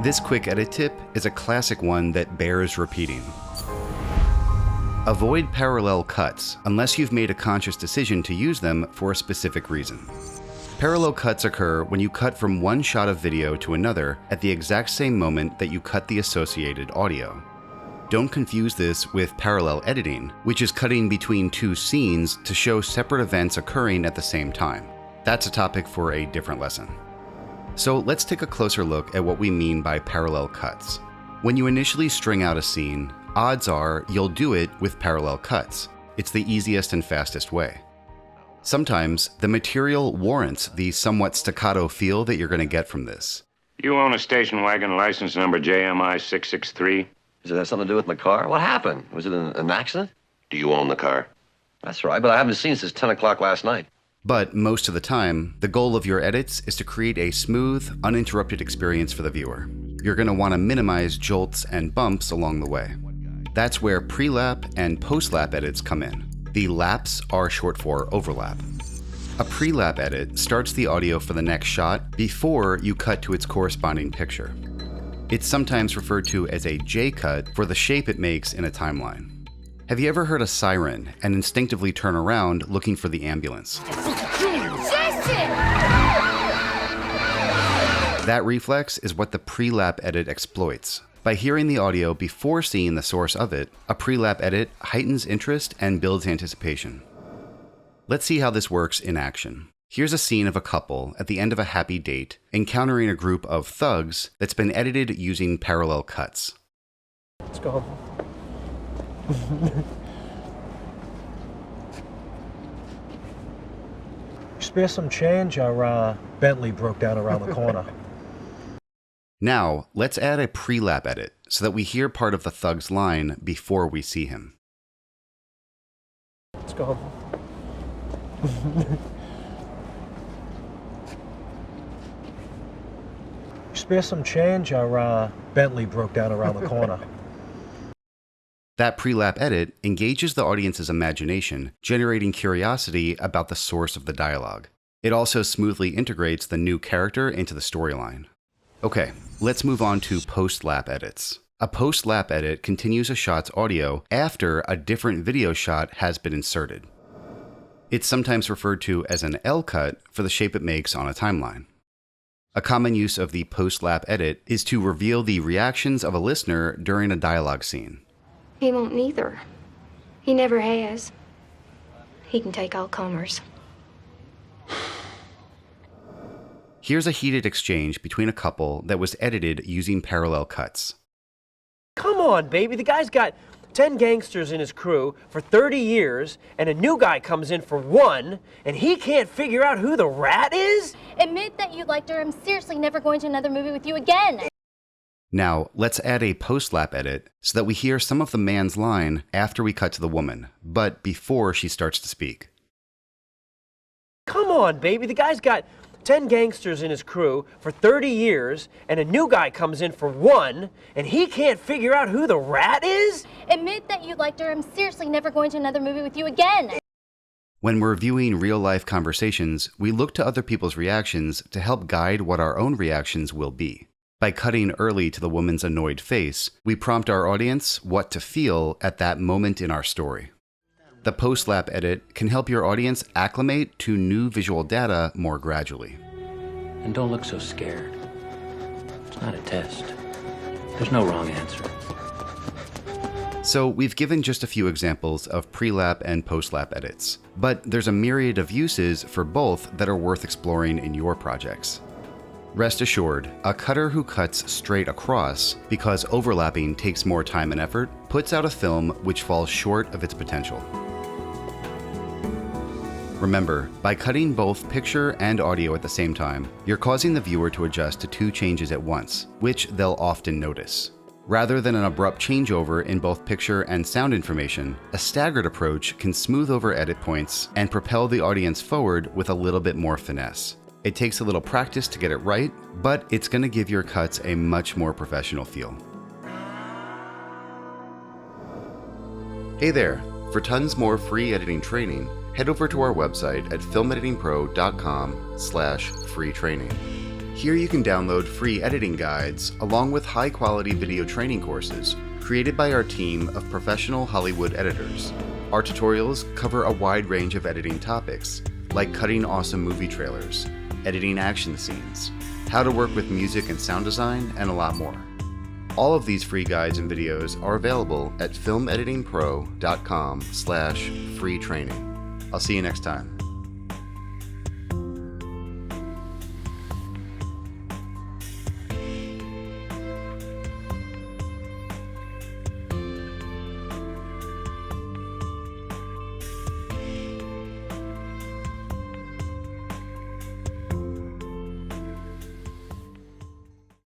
This quick edit tip is a classic one that bears repeating. Avoid parallel cuts unless you've made a conscious decision to use them for a specific reason. Parallel cuts occur when you cut from one shot of video to another at the exact same moment that you cut the associated audio. Don't confuse this with parallel editing, which is cutting between two scenes to show separate events occurring at the same time. That's a topic for a different lesson. So let's take a closer look at what we mean by parallel cuts. When you initially string out a scene, odds are you'll do it with parallel cuts. It's the easiest and fastest way. Sometimes the material warrants the somewhat staccato feel that you're going to get from this. You own a station wagon license number JMI 663? Does it have something to do with my car? What happened? Was it an accident? Do you own the car? That's right, but I haven't seen it since 10 o'clock last night. But most of the time, the goal of your edits is to create a smooth, uninterrupted experience for the viewer. You're going to want to minimize jolts and bumps along the way. That's where pre-lap and post-lap edits come in. The laps are short for overlap. A pre-lap edit starts the audio for the next shot before you cut to its corresponding picture. It's sometimes referred to as a J-cut for the shape it makes in a timeline. Have you ever heard a siren and instinctively turn around looking for the ambulance? That reflex is what the pre-lap edit exploits. By hearing the audio before seeing the source of it, a pre-lap edit heightens interest and builds anticipation. Let's see how this works in action. Here's a scene of a couple at the end of a happy date encountering a group of thugs that's been edited using parallel cuts. Let's go. Spare some change, our Bentley broke down around the corner. Now, let's add a pre-lap edit so that we hear part of the thug's line before we see him. Let's go. Spare some change, our Bentley broke down around the corner. That pre-lap edit engages the audience's imagination, generating curiosity about the source of the dialogue. It also smoothly integrates the new character into the storyline. Okay, let's move on to post-lap edits. A post-lap edit continues a shot's audio after a different video shot has been inserted. It's sometimes referred to as an L-cut for the shape it makes on a timeline. A common use of the post-lap edit is to reveal the reactions of a listener during a dialogue scene. He won't neither. He never has. He can take all comers. Here's a heated exchange between a couple that was edited using parallel cuts. Come on, baby. The guy's got 10 gangsters in his crew for 30 years, and a new guy comes in for 1, and he can't figure out who the rat is? Admit that you liked her. I'm seriously never going to another movie with you again. Now, let's add a post-lap edit so that we hear some of the man's line after we cut to the woman, but before she starts to speak. Come on, baby. The guy's got 10 gangsters in his crew for 30 years, and a new guy comes in for 1, and he can't figure out who the rat is? Admit that you liked her. I'm seriously never going to another movie with you again. When we're viewing real-life conversations, we look to other people's reactions to help guide what our own reactions will be. By cutting early to the woman's annoyed face, we prompt our audience what to feel at that moment in our story. The post-lap edit can help your audience acclimate to new visual data more gradually. And don't look so scared. It's not a test. There's no wrong answer. So we've given just a few examples of pre-lap and post-lap edits, but there's a myriad of uses for both that are worth exploring in your projects. Rest assured, a cutter who cuts straight across because overlapping takes more time and effort puts out a film which falls short of its potential. Remember, by cutting both picture and audio at the same time, you're causing the viewer to adjust to two changes at once, which they'll often notice. Rather than an abrupt changeover in both picture and sound information, a staggered approach can smooth over edit points and propel the audience forward with a little bit more finesse. It takes a little practice to get it right, but it's going to give your cuts a much more professional feel. Hey there! For tons more free editing training, head over to our website at filmeditingpro.com/free training. Here you can download free editing guides along with high-quality video training courses created by our team of professional Hollywood editors. Our tutorials cover a wide range of editing topics, like cutting awesome movie trailers, editing action scenes, how to work with music and sound design, and a lot more. All of these free guides and videos are available at filmeditingpro.com/free training. I'll see you next time.